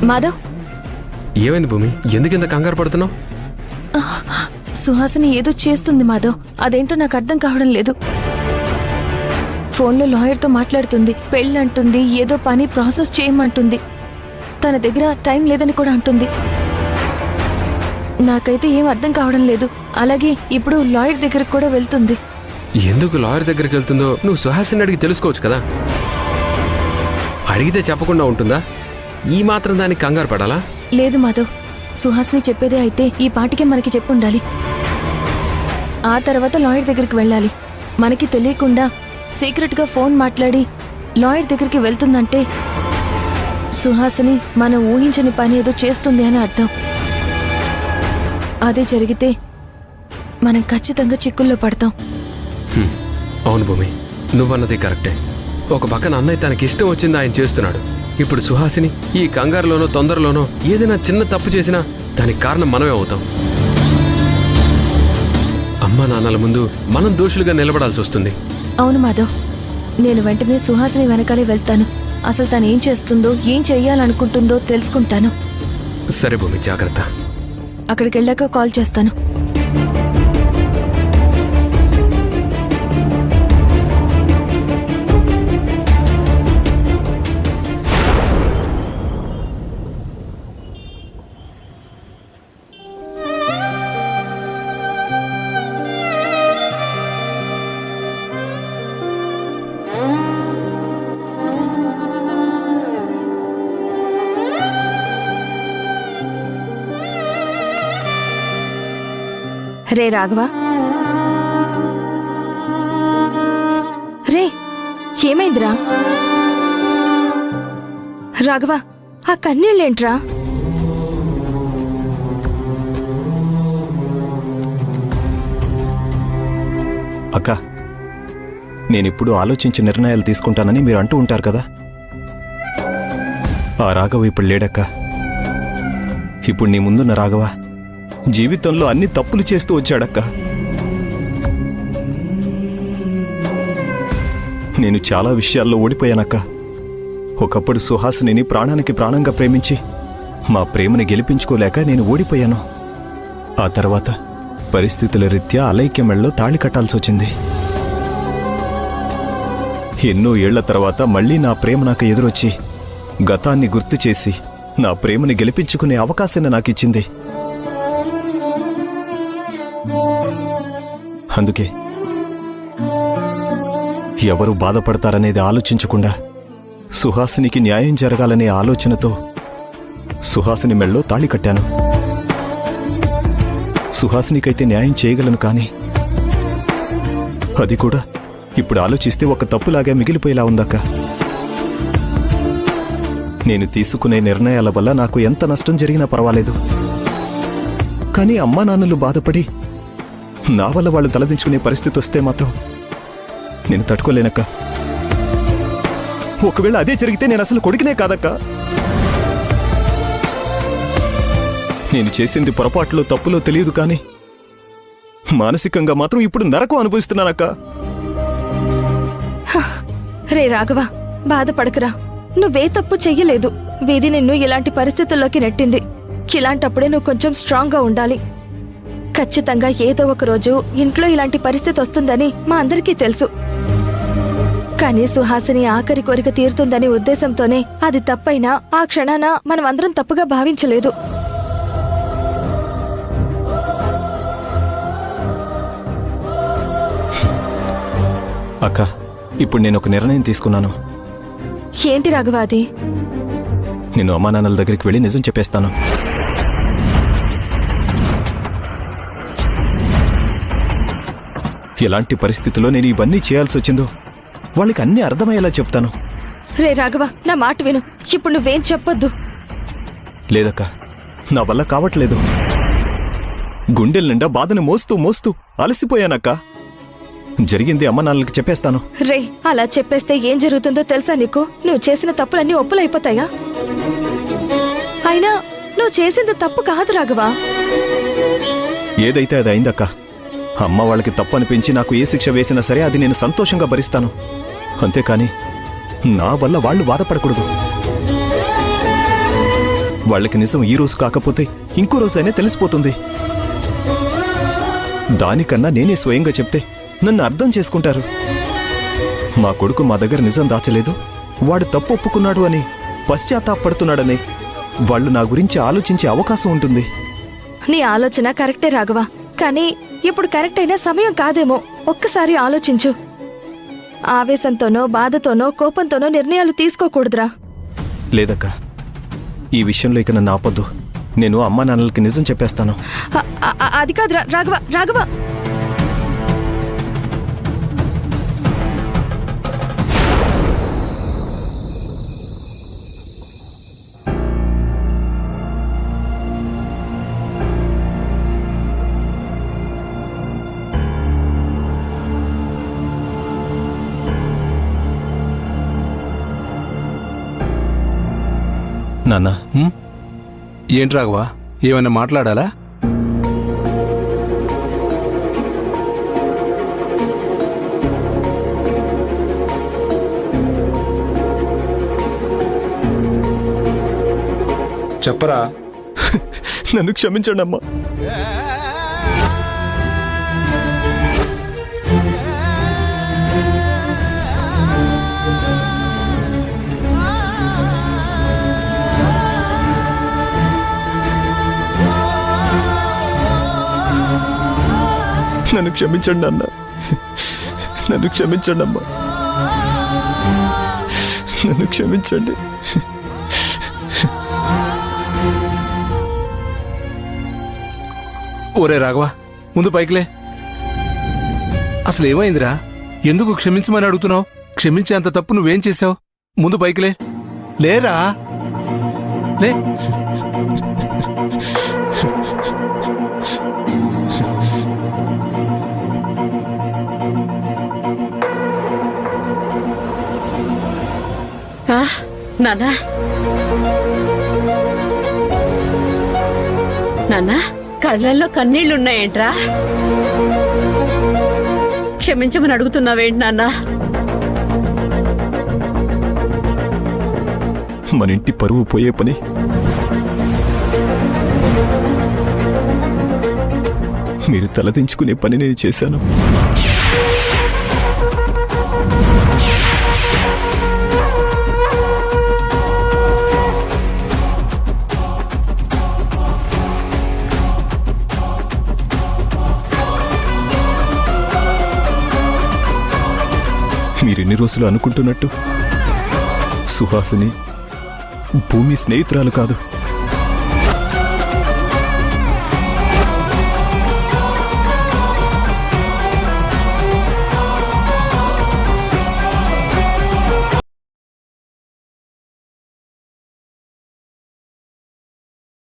మాధవ్, ఏమైంది భూమి? ఎందుకింత కంగారు పడుతున్నావు? సుహాసిని ఏదో చేస్తుంది మాధవ్. అదేంటో నాకు అర్థం కావడం లేదు. ఫోన్లో లాయర్తో మాట్లాడుతుంది, పెళ్ళంటుంది, ఏదో పని ప్రాసెస్ చేయమంటుంది. తన దగ్గర టైం లేదని కూడా అంటుంది. నాకైతే ఏం అర్థం కావడం లేదు. అలాగే ఇప్పుడు లాయర్ దగ్గరకు కూడా వెళ్తుంది. ఎందుకు లాయర్ దగ్గరికి వెళ్తుందో నువ్వు సుహాసిని అడిగి తెలుసుకోవచ్చు కదా. అడిగితే చెప్పకుండా ఉంటుందా? ఈ మాత్రం దానికి కంగారు పడాలా? లేదు మాధవ్, సుహాసిని చెప్పేదే అయితే ఈ పాటికే మనకి చెప్పుండాలి. ఆ తర్వాత లాయర్ దగ్గరికి వెళ్ళాలి. మనకి తెలియకుండా సీక్రెట్గా ఫోన్ మాట్లాడి లాయర్ దగ్గరికి వెళ్తుందంటే సుహాసిని మనం ఊహించని పని ఏదో చేస్తుంది అని అర్థం. అదే జరిగితే మనం ఖచ్చితంగా చిక్కుల్లో పడతాం. అవును భూమి, నువ్వన్నది కరెక్టే. ఒక పక్కన అన్నయ్య తనకిష్టం వచ్చింది ఆయన చేస్తున్నాడు. ఇప్పుడు సుహాసిని ఈ కంగారులోనో తొందరలోనో ఏదైనా చిన్న తప్పు చేసినా దానికి కారణం మనమే అవుతాం. అమ్మా నాన్నల ముందు మనం దోషులుగా నిలబడాల్సి వస్తుంది. అవును మాధవ్, నేను వెంటనే సుహాసిని వెనకాలే వెళ్తాను. అసలు తను ఏం చేస్తుందో, ఏం చెయ్యాలనుకుంటుందో తెలుసుకుంటాను. సరే భూమి, జాగ్రత్త. అక్కడికి వెళ్ళాక కాల్ చేస్తాను. రే రాఘవ, రే ఏమైందిరా? రాఘవ, ఆ కన్నీళ్ళేంట్రా? అక్క, నేనిప్పుడు ఆలోచించి నిర్ణయాలు తీసుకుంటానని మీరు అంటూ ఉంటారు కదా. ఆ రాఘవ ఇప్పుడు లేడక్క. ఇప్పుడు నీ ముందున్న రాఘవ జీవితంలో అన్ని తప్పులు చేస్తూ వచ్చాడక్క. నేను చాలా విషయాల్లో ఓడిపోయానక్క. ఒకప్పుడు సుహాసినిని ప్రాణానికి ప్రాణంగా ప్రేమించి మా ప్రేమని గెలిపించుకోలేక నేను ఓడిపోయాను. ఆ తర్వాత పరిస్థితుల రీత్యా అలైక్యమెళ్ళలో తాళి కట్టాల్సి వచ్చింది. ఎన్నో ఏళ్ల తర్వాత మళ్లీ నా ప్రేమ నాకు ఎదురొచ్చి గతాన్ని గుర్తు చేసి నా ప్రేమని గెలిపించుకునే అవకాశాన్ని నాకిచ్చింది. అందుకే ఎవరు బాధపడతారనేది ఆలోచించకుండా సుహాసినికి న్యాయం జరగాలనే ఆలోచనతో సుహాసిని మెళ్ళో తాళి కట్టాను. సుహాసినికైతే న్యాయం చేయగలను, కానీ అది కూడా ఇప్పుడు ఆలోచిస్తే ఒక తప్పులాగా మిగిలిపోయేలా ఉందక్క. నేను తీసుకునే నిర్ణయాల వల్ల నాకు ఎంత నష్టం జరిగినా పర్వాలేదు, కానీ అమ్మా నాన్నలు బాధపడి నా వల్ల వాళ్ళు తలదించుకునే పరిస్థితి వస్తే మాత్రం నేను తట్టుకోలేనక్క. ఒకవేళ అదే జరిగితే నేను అసలు కొడుకునే కాదక్క. నేను చేసింది పొరపాటులో తప్పులో తెలియదు, కానీ మానసికంగా మాత్రం ఇప్పుడు నరకం అనుభవిస్తున్నానక్క. రే రాఘవ, బాధపడకురా. నువ్వే తప్పు చెయ్యలేదు. వీధి నిన్ను ఇలాంటి పరిస్థితుల్లోకి నెట్టింది. ఇలాంటప్పుడే నువ్వు కొంచెం స్ట్రాంగ్ గా ఉండాలి. ఖచ్చితంగా ఏదో ఒక రోజు ఇంట్లో ఇలాంటి పరిస్థితి వస్తుందని మా అందరికీ తెలుసు. కానీ సుహాసిని ఆఖరి కోరిక తీరుతుందని ఉద్దేశంతోనే అది తప్పైనా ఆ క్షణాన మనం అందరం తప్పుగా భావించలేదు. అక్క, ఇప్పుడు నేను ఒక నిర్ణయం తీసుకున్నాను. ఏంటి రాఘవ అది? నేను అమ్మా నాన్నల దగ్గరికి వెళ్ళి నిజం చెప్పేస్తాను. ఎలాంటి పరిస్థితుల్లో నేను ఇవన్నీ చేయాల్సి వచ్చిందో వాళ్ళకి అన్నీ అర్థమయ్యేలా చెప్తాను. రే రాఘవ, నా మాట విను. ఇప్పుడు నువ్వేం చెప్పొద్దు. లేదక్క, నా వల్ల కావట్లేదు. గుండెల నిండా బాధను మోస్తూ మోస్తూ అలసిపోయానక్క. జరిగింది అమ్మ నాన్నలకి చెప్పేస్తాను. రే, అలా చెప్పేస్తే ఏం జరుగుతుందో తెలుసా నీకు? నువ్వు చేసిన తప్పులన్నీ ఒప్పులైపోతాయా? అయినా నువ్వు చేసింది తప్పు కాదు రాఘవా. ఏదైతే అది అయిందక్క. అమ్మ వాళ్ళకి తప్పు అనిపించి నాకు ఏ శిక్ష వేసినా సరే అది నేను సంతోషంగా భరిస్తాను. అంతేకాని నా వల్ల వాళ్ళు బాధపడకూడదు. వాళ్ళకి నిజం ఈ రోజు కాకపోతే ఇంకో రోజైనా తెలిసిపోతుంది. దానికన్నా నేనే స్వయంగా చెప్తే నన్ను అర్థం చేసుకుంటారు. మా కొడుకు మా దగ్గర నిజం దాచలేదు, వాడు తప్పు ఒప్పుకున్నాడు అని పశ్చాత్తాపడుతున్నాడని వాళ్ళు నా గురించి ఆలోచించే అవకాశం ఉంటుంది. నీ ఆలోచన కరెక్టే రాఘవ, కానీ ఇప్పుడు కరెక్ట్ అయిన సమయం కాదేమో. ఒక్కసారి ఆలోచించు. ఆవేశంతోనో బాధతోనో కోపంతోనో నిర్ణయాలు తీసుకోకూడదురా. లేదక్క, ఈ విషయంలో ఇక నన్ను ఆపొద్దు. నేను అమ్మా నాన్నలకి నిజం చెప్పేస్తాను. అది కాదురా రాఘవ, రాఘవ. నాన్న, ఏంటి రాఘవా, ఏమైనా మాట్లాడాలా? చెప్పరా. నన్ను క్షమించండి అమ్మా. నన్ను క్షమించండి అన్న, నన్ను క్షమించండి అమ్మా, నన్ను క్షమించండి. ఓరే రాఘవా, ముందు పైకిలే. అసలు ఏమైందిరా? ఎందుకు క్షమించమని అడుగుతున్నావు? క్షమించేంత తప్పు నువ్వేం చేశావు? ముందు పైకిలే. లేరా, లే. నాన్నా, నాన్నా, కళ్ళల్లో కన్నీళ్లున్నాయేంట్రా? క్షమించమని అడుగుతున్నావేంటి నాన్నా? మన ఇంటి పరువు పోయే పని మీరు తలదించుకునే పని నేను చేశాను. మీరెన్ని రోజులు అనుకుంటున్నట్టు సుహాసిని భూమి స్నేహితురాలు కాదు.